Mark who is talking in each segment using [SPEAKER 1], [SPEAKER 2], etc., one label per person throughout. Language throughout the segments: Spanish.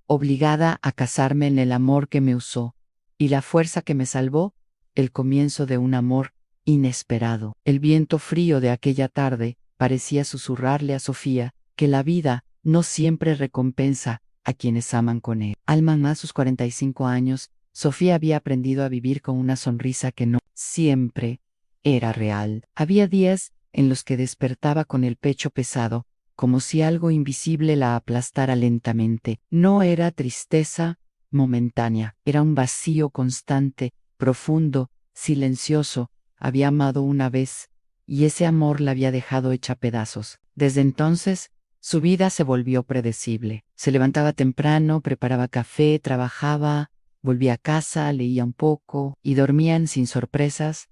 [SPEAKER 1] obligada a casarme en el amor que me usó, y la fuerza que me salvó, el comienzo de un amor inesperado. El viento frío de aquella tarde parecía susurrarle a Sofía que la vida no siempre recompensa a quienes aman con él. A sus 45 años, Sofía había aprendido a vivir con una sonrisa que no siempre era real. Había días en los que despertaba con el pecho pesado, como si algo invisible la aplastara lentamente. No era tristeza momentánea, era un vacío constante, profundo, silencioso. Había amado una vez, y ese amor la había dejado hecha pedazos. Desde entonces, su vida se volvió predecible. Se levantaba temprano, preparaba café, trabajaba, volvía a casa, leía un poco, y dormían sin sorpresas,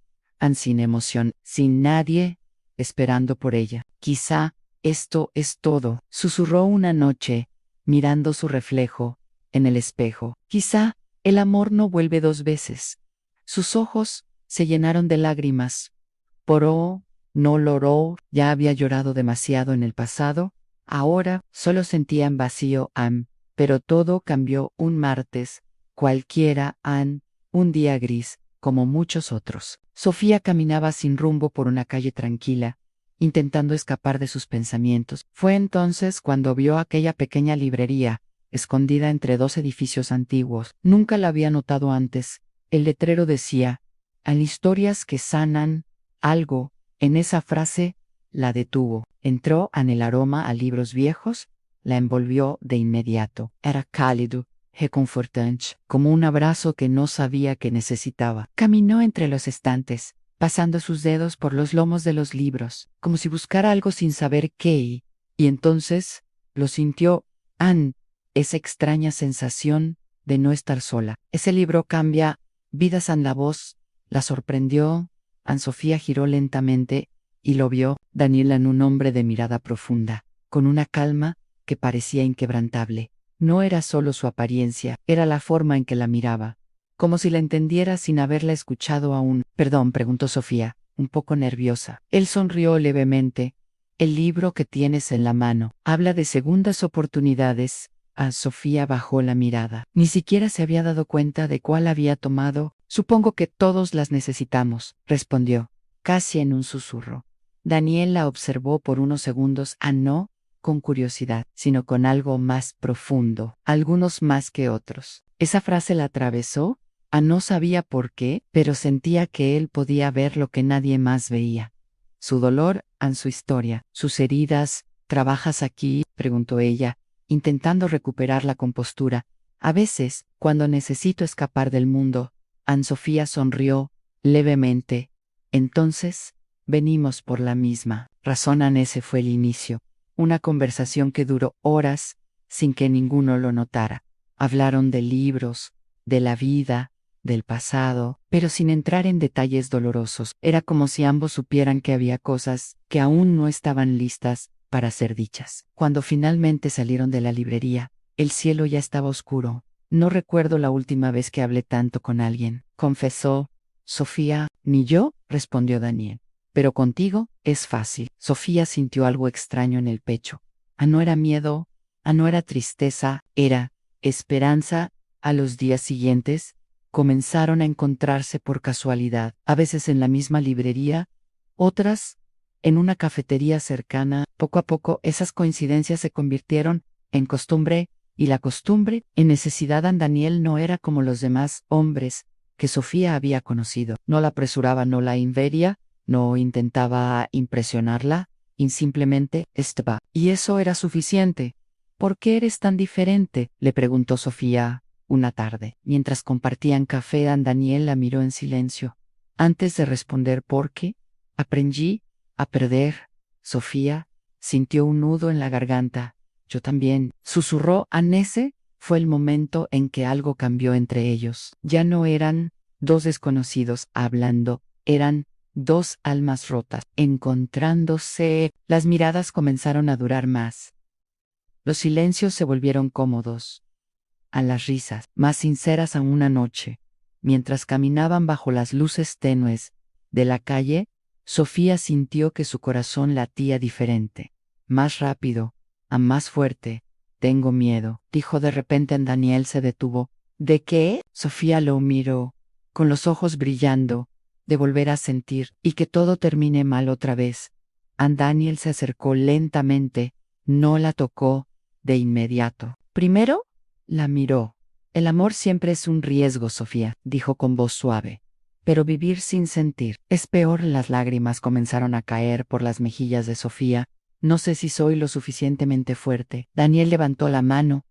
[SPEAKER 1] sin emoción, sin nadie esperando por ella. Quizá esto es todo, susurró una noche, mirando su reflejo en el espejo. Quizá el amor no vuelve dos veces. Sus ojos se llenaron de lágrimas. Poró, no loró, ya había llorado demasiado en el pasado, ahora solo sentían vacío, pero todo cambió un martes, cualquiera, un día gris, como muchos otros. Sofía caminaba sin rumbo por una calle tranquila, intentando escapar de sus pensamientos. Fue entonces cuando vio aquella pequeña librería, escondida entre dos edificios antiguos. Nunca la había notado antes. El letrero decía, «Hay historias que sanan». Algo en esa frase la detuvo. Entró en el aroma a libros viejos, la envolvió de inmediato. Era cálido, reconfortante, como un abrazo que no sabía que necesitaba. Caminó entre los estantes, pasando sus dedos por los lomos de los libros, como si buscara algo sin saber qué, y entonces lo sintió, esa extraña sensación de no estar sola. Ese libro cambia vidas. La voz la sorprendió. Sofía giró lentamente y lo vio, Daniel, en un hombre de mirada profunda, con una calma que parecía inquebrantable. No era solo su apariencia, era la forma en que la miraba, como si la entendiera sin haberla escuchado aún. «Perdón», preguntó Sofía, un poco nerviosa. Él sonrió levemente. «El libro que tienes en la mano habla de segundas oportunidades». Sofía bajó la mirada. Ni siquiera se había dado cuenta de cuál había tomado. «Supongo que todos las necesitamos», respondió, casi en un susurro. Daniel la observó por unos segundos, no con curiosidad, sino con algo más profundo, algunos más que otros. Esa frase la atravesó. No sabía por qué, pero sentía que él podía ver lo que nadie más veía. Su dolor, su historia, sus heridas. «¿Trabajas aquí?», preguntó ella, intentando recuperar la compostura. «A veces, cuando necesito escapar del mundo». Sofía sonrió levemente. «Entonces, venimos por la misma razón». Ese fue el inicio. Una conversación que duró horas sin que ninguno lo notara. Hablaron de libros, de la vida, del pasado, pero sin entrar en detalles dolorosos. Era como si ambos supieran que había cosas que aún no estaban listas para ser dichas. Cuando finalmente salieron de la librería, el cielo ya estaba oscuro. «No recuerdo la última vez que hablé tanto con alguien», confesó Sofía. «Ni yo», respondió Daniel. «Pero contigo es fácil». Sofía sintió algo extraño en el pecho. No era miedo, no era tristeza, era esperanza. A los días siguientes, comenzaron a encontrarse por casualidad, a veces en la misma librería, otras en una cafetería cercana. Poco a poco esas coincidencias se convirtieron en costumbre, y la costumbre en necesidad. Daniel no era como los demás hombres que Sofía había conocido. No la apresuraba, no la invadia, no intentaba impresionarla, y simplemente estaba. Y eso era suficiente. «¿Por qué eres tan diferente?», le preguntó Sofía una tarde. Mientras compartían café, Daniel la miró en silencio. Antes de responder «¿por qué?», «aprendí a perder». Sofía sintió un nudo en la garganta. «Yo también», susurró. Ese fue el momento en que algo cambió entre ellos. Ya no eran dos desconocidos hablando, eran dos almas rotas, encontrándose. Las miradas comenzaron a durar más. Los silencios se volvieron cómodos. Las risas, más sinceras aún. Una noche, mientras caminaban bajo las luces tenues de la calle, Sofía sintió que su corazón latía diferente, más rápido, más fuerte. Tengo miedo, dijo de repente. Daniel se detuvo. ¿De qué? Sofía lo miró, con los ojos brillando, de volver a sentir, y que todo termine mal otra vez. Daniel se acercó lentamente, no la tocó de inmediato. Primero, la miró. El amor siempre es un riesgo, Sofía, dijo con voz suave. Pero vivir sin sentir es peor. Las lágrimas comenzaron a caer por las mejillas de Sofía. No sé si soy lo suficientemente fuerte. Daniel levantó la mano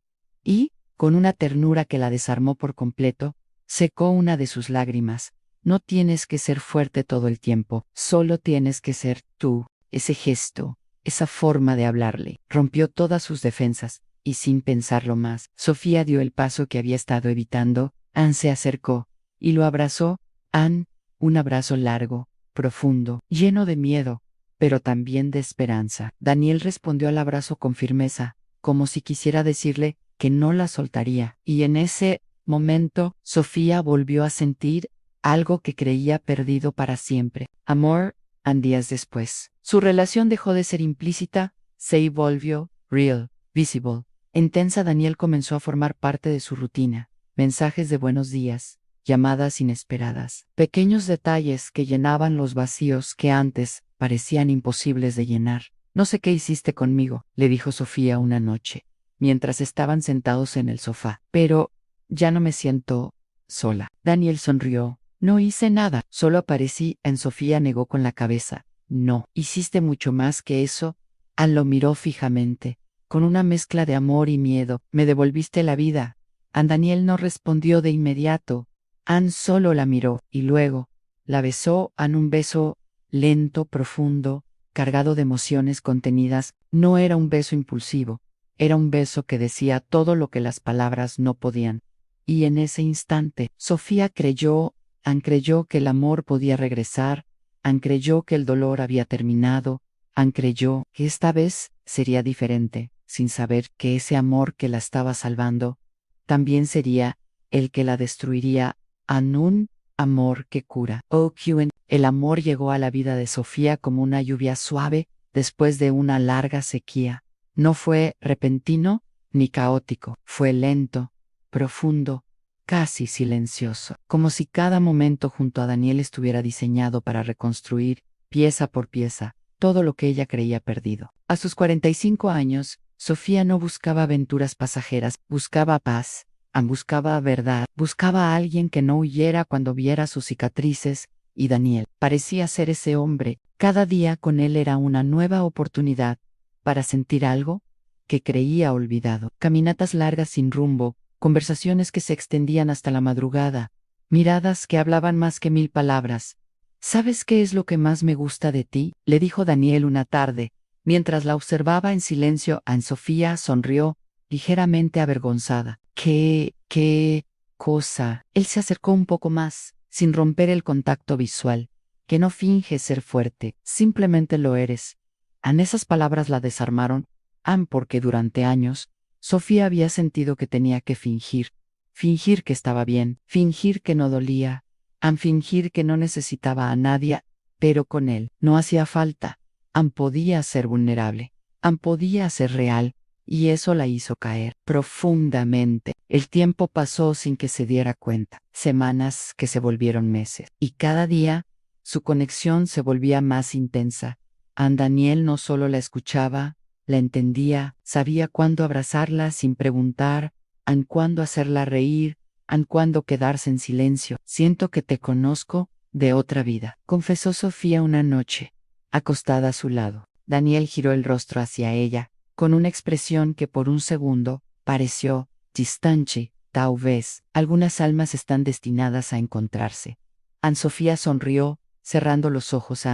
[SPEAKER 1] y, con una ternura que la desarmó por completo, secó una de sus lágrimas. No tienes que ser fuerte todo el tiempo, solo tienes que ser tú. Ese gesto, esa forma de hablarle, rompió todas sus defensas, y sin pensarlo más, Sofía dio el paso que había estado evitando. Anne se acercó y lo abrazó. Anne, un abrazo largo, profundo, lleno de miedo, pero también de esperanza. Daniel respondió al abrazo con firmeza, como si quisiera decirle que no la soltaría, y en ese momento Sofía volvió a sentir algo que creía perdido para siempre: amor. Días después, su relación dejó de ser implícita, se volvió real, visible, intensa. Daniel comenzó a formar parte de su rutina: mensajes de buenos días, llamadas inesperadas, pequeños detalles que llenaban los vacíos que antes parecían imposibles de llenar. No sé qué hiciste conmigo, le dijo Sofía una noche, mientras estaban sentados en el sofá, pero ya no me siento sola. Daniel sonrió. No hice nada, solo aparecí. Sofía negó con la cabeza. No, hiciste mucho más que eso. Anne lo miró fijamente, con una mezcla de amor y miedo. Me devolviste la vida. Daniel no respondió de inmediato. Anne solo la miró, y luego la besó. Un beso lento, profundo, cargado de emociones contenidas. No era un beso impulsivo, era un beso que decía todo lo que las palabras no podían. Y en ese instante, Sofía creyó. Anne creyó que el amor podía regresar. Anne creyó que el dolor había terminado. Anne creyó que esta vez sería diferente, sin saber que ese amor que la estaba salvando también sería el que la destruiría. Un amor que cura. El amor llegó a la vida de Sofía como una lluvia suave después de una larga sequía. No fue repentino ni caótico, fue lento, profundo, casi silencioso, como si cada momento junto a Daniel estuviera diseñado para reconstruir, pieza por pieza, todo lo que ella creía perdido. A sus 45 años, Sofía no buscaba aventuras pasajeras, buscaba paz, buscaba verdad, buscaba a alguien que no huyera cuando viera sus cicatrices, y Daniel parecía ser ese hombre. Cada día con él era una nueva oportunidad para sentir algo que creía olvidado. Caminatas largas sin rumbo, conversaciones que se extendían hasta la madrugada, miradas que hablaban más que 1000 palabras. ¿Sabes qué es lo que más me gusta de ti?, le dijo Daniel una tarde, mientras la observaba en silencio. Sofía sonrió, ligeramente avergonzada. ¿Qué cosa? Él se acercó un poco más, sin romper el contacto visual. Que no finges ser fuerte, simplemente lo eres. Esas palabras la desarmaron. Porque durante años, Sofía había sentido que tenía que fingir que estaba bien, fingir que no dolía, fingir que no necesitaba a nadie, pero con él no hacía falta. Podía ser vulnerable, podía ser real, y eso la hizo caer profundamente. El tiempo pasó sin que se diera cuenta, semanas que se volvieron meses, y cada día su conexión se volvía más intensa. Daniel no solo la escuchaba, la entendía, sabía cuándo abrazarla sin preguntar, cuándo hacerla reír, cuándo quedarse en silencio. Siento que te conozco de otra vida, confesó Sofía una noche, acostada a su lado. Daniel giró el rostro hacia ella, con una expresión que por un segundo pareció distante. Tal vez algunas almas están destinadas a encontrarse. Sofía sonrió, cerrando los ojos.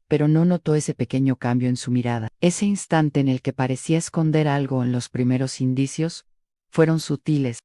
[SPEAKER 1] Pero no notó ese pequeño cambio en su mirada. Ese instante en el que parecía esconder algo en los primeros indicios, fueron sutiles,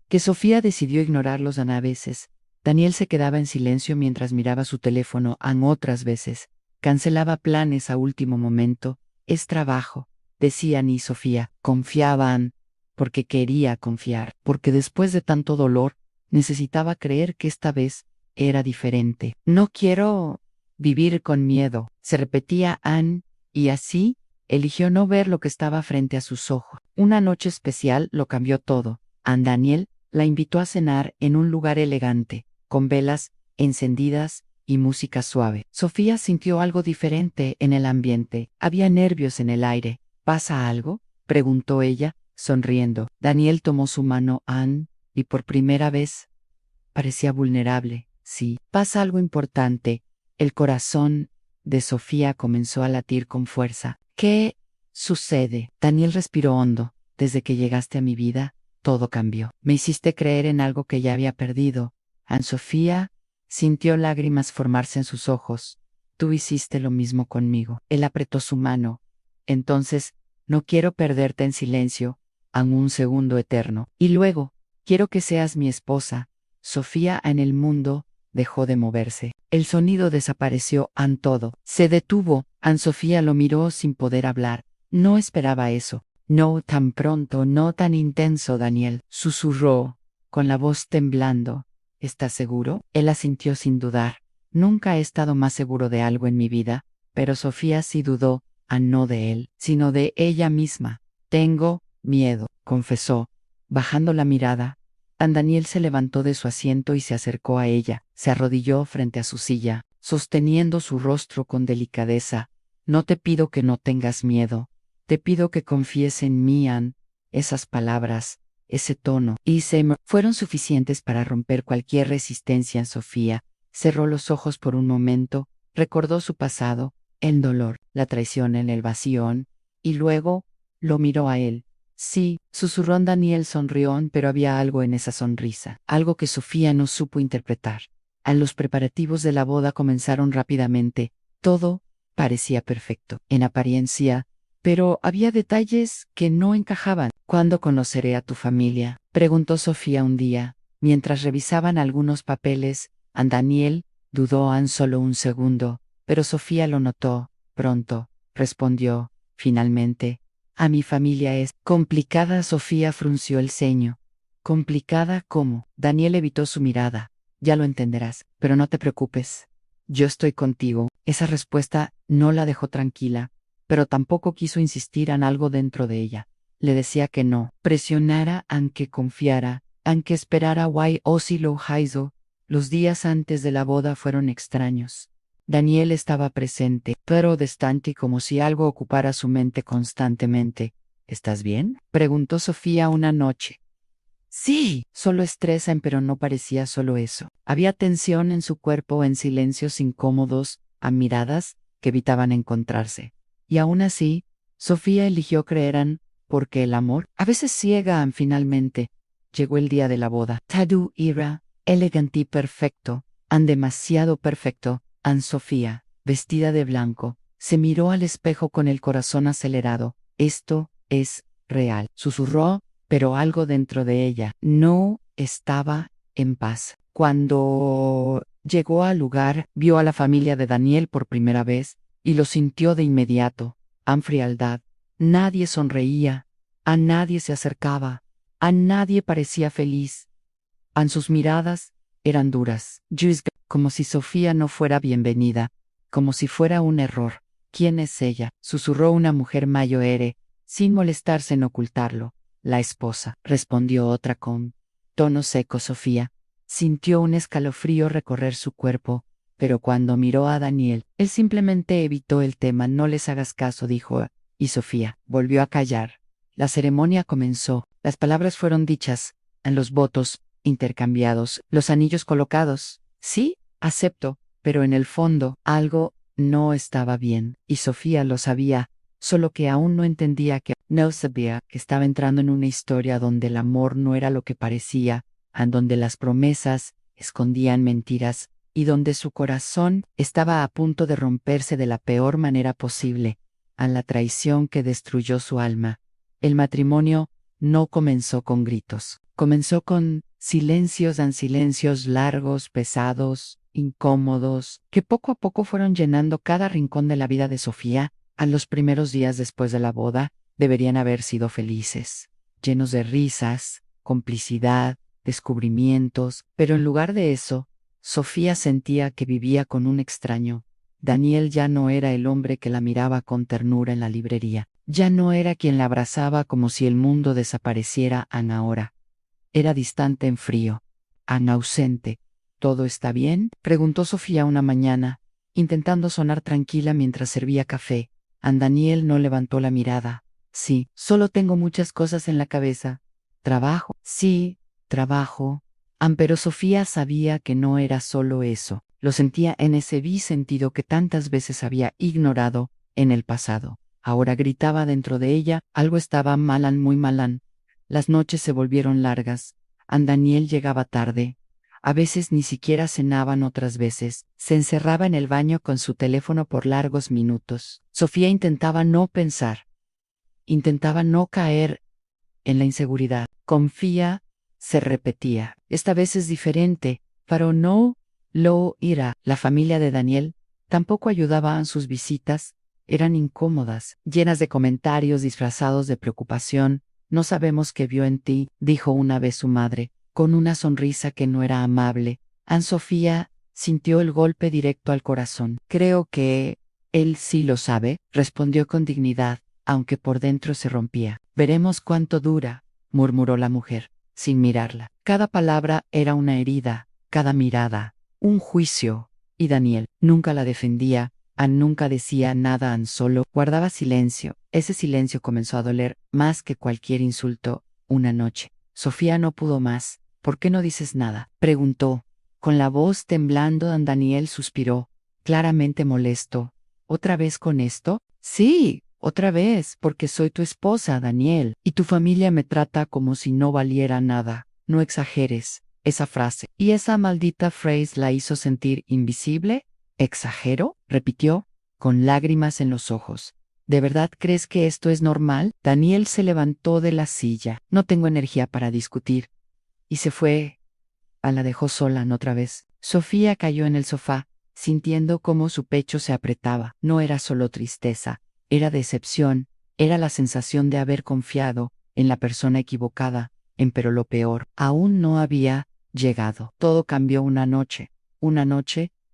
[SPEAKER 1] que Sofía decidió ignorarlos. A veces, Daniel se quedaba en silencio mientras miraba su teléfono. Otras veces, cancelaba planes a último momento. Es trabajo, decían, y Sofía confiaban, porque quería confiar, porque después de tanto dolor, necesitaba creer que esta vez era diferente. No quiero vivir con miedo, se repetía Anne, y así eligió no ver lo que estaba frente a sus ojos. Una noche especial lo cambió todo. Daniel la invitó a cenar en un lugar elegante, con velas encendidas y música suave. Sofía sintió algo diferente en el ambiente. Había nervios en el aire. ¿Pasa algo?, preguntó ella, sonriendo. Daniel tomó su mano y por primera vez parecía vulnerable. Sí, pasa algo importante. El corazón de Sofía comenzó a latir con fuerza. ¿Qué sucede? Daniel respiró hondo. Desde que llegaste a mi vida, todo cambió. Me hiciste creer en algo que ya había perdido. Sofía sintió lágrimas formarse en sus ojos. Tú hiciste lo mismo conmigo. Él apretó su mano. Entonces, no quiero perderte en silencio, un segundo eterno. Y luego, quiero que seas mi esposa. Sofía en el mundo dejó de moverse. El sonido desapareció. Todo se detuvo. Sofía lo miró sin poder hablar. No esperaba eso. No tan pronto, no tan intenso. Daniel susurró, con la voz temblando. ¿Estás seguro? Él asintió sin dudar. Nunca he estado más seguro de algo en mi vida, pero Sofía sí dudó, no de él, sino de ella misma. Tengo miedo, confesó, bajando la mirada. Daniel se levantó de su asiento y se acercó a ella. Se arrodilló frente a su silla, sosteniendo su rostro con delicadeza. No te pido que no tengas miedo. Te pido que confíes en mí, Esas palabras, ese tono fueron suficientes para romper cualquier resistencia en Sofía. Cerró los ojos por un momento, recordó su pasado, el dolor, la traición en el vacío, y luego lo miró a él. Sí, susurró. Daniel sonrió, pero había algo en esa sonrisa, algo que Sofía no supo interpretar. Los preparativos de la boda comenzaron rápidamente. Todo parecía perfecto, en apariencia, pero había detalles que no encajaban. ¿Cuándo conoceré a tu familia?, preguntó Sofía un día, mientras revisaban algunos papeles. Daniel dudó solo un segundo, pero Sofía lo notó. Pronto, respondió, finalmente. A mi familia es complicada. Sofía frunció el ceño. ¿Complicada cómo? Daniel evitó su mirada. Ya lo entenderás, pero no te preocupes. Yo estoy contigo. Esa respuesta no la dejó tranquila, pero tampoco quiso insistir en algo dentro de ella. Le decía que no, presionara, aunque confiara, aunque esperara. Si lo hizo. Los días antes de la boda fueron extraños. Daniel estaba presente, pero distante, como si algo ocupara su mente constantemente. ¿Estás bien?, preguntó Sofía una noche. Sí, solo estrés, pero no parecía solo eso. Había tensión en su cuerpo, en silencios incómodos, a miradas que evitaban encontrarse. Y aún así, Sofía eligió creer porque el amor a veces ciega. Finalmente, llegó el día de la boda. Todo era elegante y perfecto, demasiado perfecto. Sofía, vestida de blanco, se miró al espejo con el corazón acelerado. Esto es real, susurró, pero algo dentro de ella no estaba en paz. Cuando llegó al lugar, vio a la familia de Daniel por primera vez, y lo sintió de inmediato. Frialdad. Nadie sonreía, a nadie se acercaba, a nadie parecía feliz. Sus miradas eran duras, como si Sofía no fuera bienvenida, como si fuera un error. ¿Quién es ella?, susurró una mujer mayor, sin molestarse en ocultarlo. La esposa, respondió otra con tono seco. Sofía sintió un escalofrío recorrer su cuerpo, pero cuando miró a Daniel, él simplemente evitó el tema. No les hagas caso, dijo, y Sofía volvió a callar. La ceremonia comenzó. Las palabras fueron dichas, los votos intercambiados, los anillos colocados. Sí, acepto, pero en el fondo algo no estaba bien, y Sofía lo sabía, solo que aún no entendía que no sabía que estaba entrando en una historia donde el amor no era lo que parecía, en donde las promesas escondían mentiras, y donde su corazón estaba a punto de romperse de la peor manera posible, a la traición que destruyó su alma. El matrimonio no comenzó con gritos, comenzó con silencios, silencios largos, pesados, incómodos, que poco a poco fueron llenando cada rincón de la vida de Sofía. A los primeros días después de la boda deberían haber sido felices, llenos de risas, complicidad, descubrimientos, pero en lugar de eso, Sofía sentía que vivía con un extraño. Daniel ya no era el hombre que la miraba con ternura en la librería. Ya no era quien la abrazaba como si el mundo desapareciera ahora. Era distante en frío. Ausente. ¿Todo está bien?, preguntó Sofía una mañana, intentando sonar tranquila mientras servía café. Daniel no levantó la mirada. Sí, solo tengo muchas cosas en la cabeza. Trabajo. Sí, trabajo. Pero Sofía sabía que no era solo eso. Lo sentía en ese sentido que tantas veces había ignorado en el pasado. Ahora gritaba dentro de ella, algo estaba malan, muy malan. Las noches se volvieron largas. Daniel llegaba tarde. A veces ni siquiera cenaban, otras veces se encerraba en el baño con su teléfono por largos minutos. Sofía intentaba no pensar, intentaba no caer en la inseguridad. Confía, se repetía. Esta vez es diferente, pero no lo irá. La familia de Daniel tampoco ayudaba en sus visitas. Eran incómodas, llenas de comentarios disfrazados de preocupación. No sabemos qué vio en ti, dijo una vez su madre, con una sonrisa que no era amable. Sofía sintió el golpe directo al corazón. Creo que él sí lo sabe, respondió con dignidad, aunque por dentro se rompía. Veremos cuánto dura, murmuró la mujer, sin mirarla. Cada palabra era una herida, cada mirada, un juicio, y Daniel nunca la defendía. Nunca decía nada, solo guardaba silencio. Ese silencio comenzó a doler más que cualquier insulto. Una noche, Sofía no pudo más. ¿Por qué no dices nada?, preguntó. Con la voz temblando, Daniel suspiró, claramente molesto. ¿Otra vez con esto? Sí, otra vez, porque soy tu esposa, Daniel, y tu familia me trata como si no valiera nada. No exageres. Esa frase y esa maldita frase la hizo sentir invisible. ¿Exagero?, repitió, con lágrimas en los ojos. ¿De verdad crees que esto es normal? Daniel se levantó de la silla. No tengo energía para discutir. Y se fue. La dejó sola otra vez. Sofía cayó en el sofá, sintiendo cómo su pecho se apretaba. No era solo tristeza, era decepción, era la sensación de haber confiado en la persona equivocada, pero lo peor aún no había llegado. Todo cambió una noche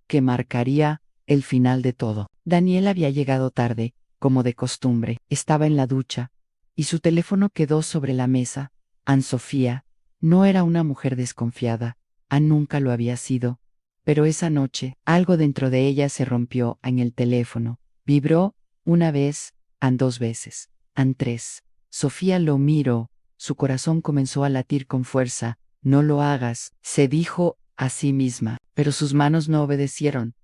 [SPEAKER 1] que marcaría el final de todo. Daniel había llegado tarde, como de costumbre. Estaba en la ducha, y su teléfono quedó sobre la mesa. Sofía no era una mujer desconfiada. Nunca lo había sido. Pero esa noche, algo dentro de ella se rompió. En el teléfono vibró una vez, dos veces, tres. Sofía lo miró. Su corazón comenzó a latir con fuerza. No lo hagas, se dijo a sí misma, pero sus manos no obedecieron.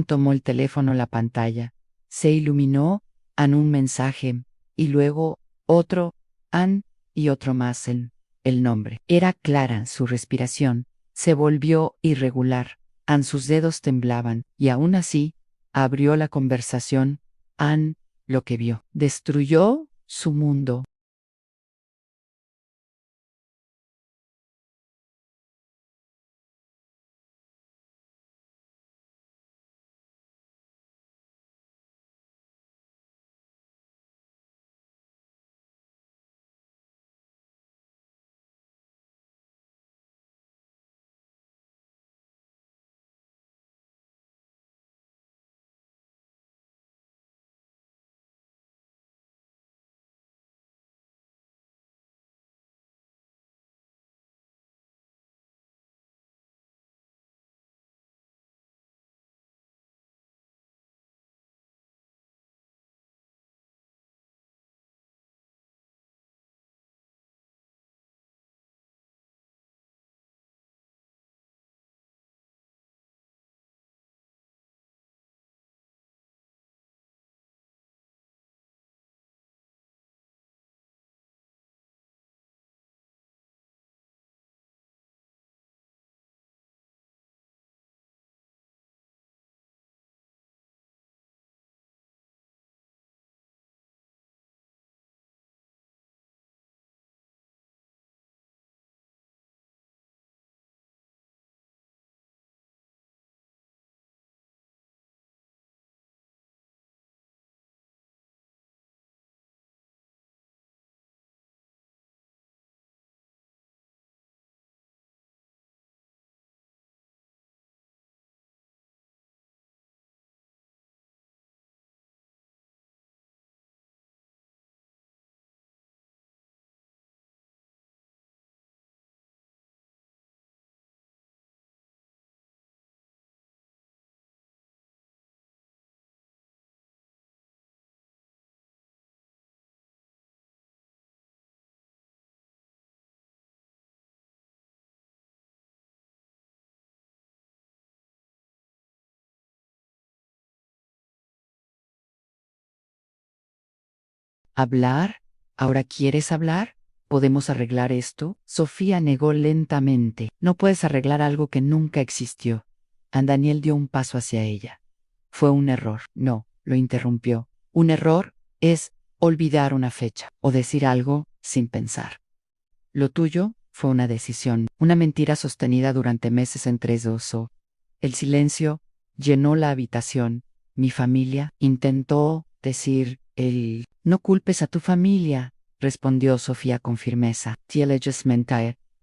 [SPEAKER 1] Tomó el teléfono, la pantalla se iluminó. Un mensaje, y luego otro, y otro más. El nombre era Clara. Su respiración se volvió irregular. Sus dedos temblaban, y aún así, abrió la conversación. Lo que vio destruyó su mundo. ¿Hablar? ¿Ahora quieres hablar? ¿Podemos arreglar esto? Sofía negó lentamente. No puedes arreglar algo que nunca existió. Daniel dio un paso hacia ella. Fue un error. No, lo interrumpió. Un error es olvidar una fecha o decir algo sin pensar. Lo tuyo fue una decisión, una mentira sostenida durante meses entre dos. El silencio llenó la habitación. Mi familia intentó decir el no culpes a tu familia, respondió Sofía con firmeza.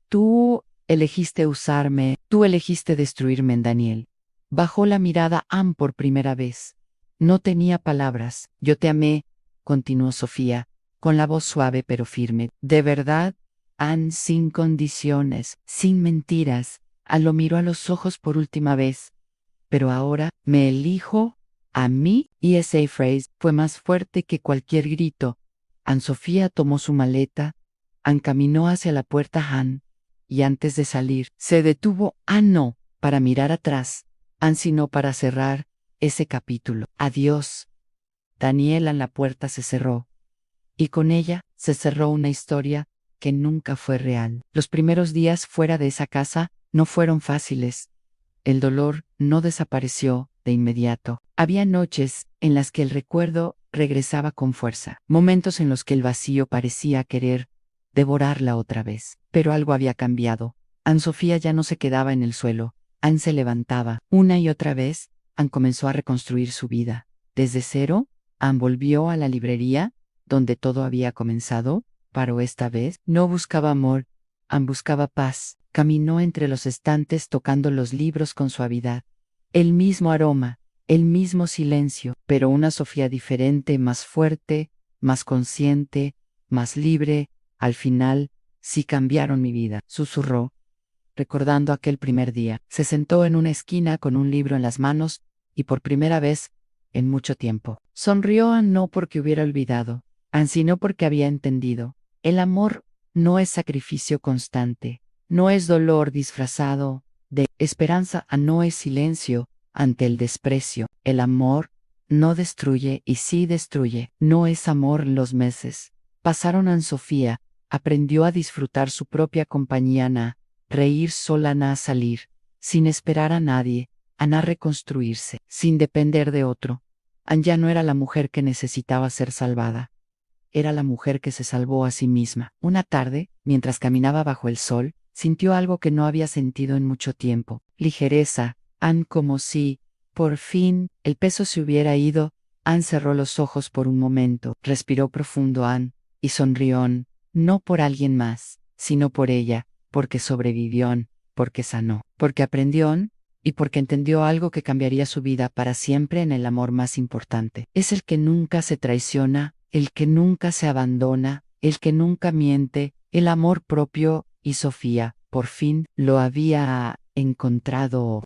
[SPEAKER 1] Tú elegiste usarme, tú elegiste destruirme en Daniel. Bajó la mirada Anne por primera vez. No tenía palabras. Yo te amé, continuó Sofía, con la voz suave pero firme. De verdad, Anne, sin condiciones, sin mentiras. Anne lo miró a los ojos por última vez. Pero ahora me elijo a mí, y esa frase fue más fuerte que cualquier grito. Anne Sofía tomó su maleta, Anne caminó hacia la puerta Anne, y antes de salir, se detuvo no para mirar atrás, sino para cerrar ese capítulo. Adiós. Daniela en la puerta se cerró, y con ella se cerró una historia que nunca fue real. Los primeros días fuera de esa casa no fueron fáciles. El dolor no desapareció de inmediato. Había noches en las que el recuerdo regresaba con fuerza, momentos en los que el vacío parecía querer devorarla otra vez. Pero algo había cambiado. Anne Sofía ya no se quedaba en el suelo. Anne se levantaba. Una y otra vez, Anne comenzó a reconstruir su vida. Desde cero, Anne volvió a la librería, donde todo había comenzado, pero esta vez no buscaba amor, Anne buscaba paz. Caminó entre los estantes tocando los libros con suavidad. El mismo aroma, el mismo silencio, pero una Sofía diferente, más fuerte, más consciente, más libre. Al final, sí cambiaron mi vida, susurró, recordando aquel primer día. Se sentó en una esquina con un libro en las manos y por primera vez en mucho tiempo. Sonrió Anne no porque hubiera olvidado, Anne sino porque había entendido. El amor no es sacrificio constante. No es dolor disfrazado de esperanza, no es silencio ante el desprecio. El amor no destruye y sí destruye. No es amor los meses. Pasaron Anne Sofía, aprendió a disfrutar su propia compañía, reír sola, a salir, sin esperar a nadie, a reconstruirse, sin depender de otro. Anne ya no era la mujer que necesitaba ser salvada. Era la mujer que se salvó a sí misma. Una tarde, mientras caminaba bajo el sol, sintió algo que no había sentido en mucho tiempo. Ligereza. Anne, como si, por fin, el peso se hubiera ido. Anne cerró los ojos por un momento, respiró profundo Anne, y sonrió Anne, no por alguien más, sino por ella, porque sobrevivió Anne, porque sanó, porque aprendió Anne, y porque entendió algo que cambiaría su vida para siempre en el amor más importante. Es el que nunca se traiciona, el que nunca se abandona, el que nunca miente, el amor propio, y Sofía, por fin, lo había encontrado.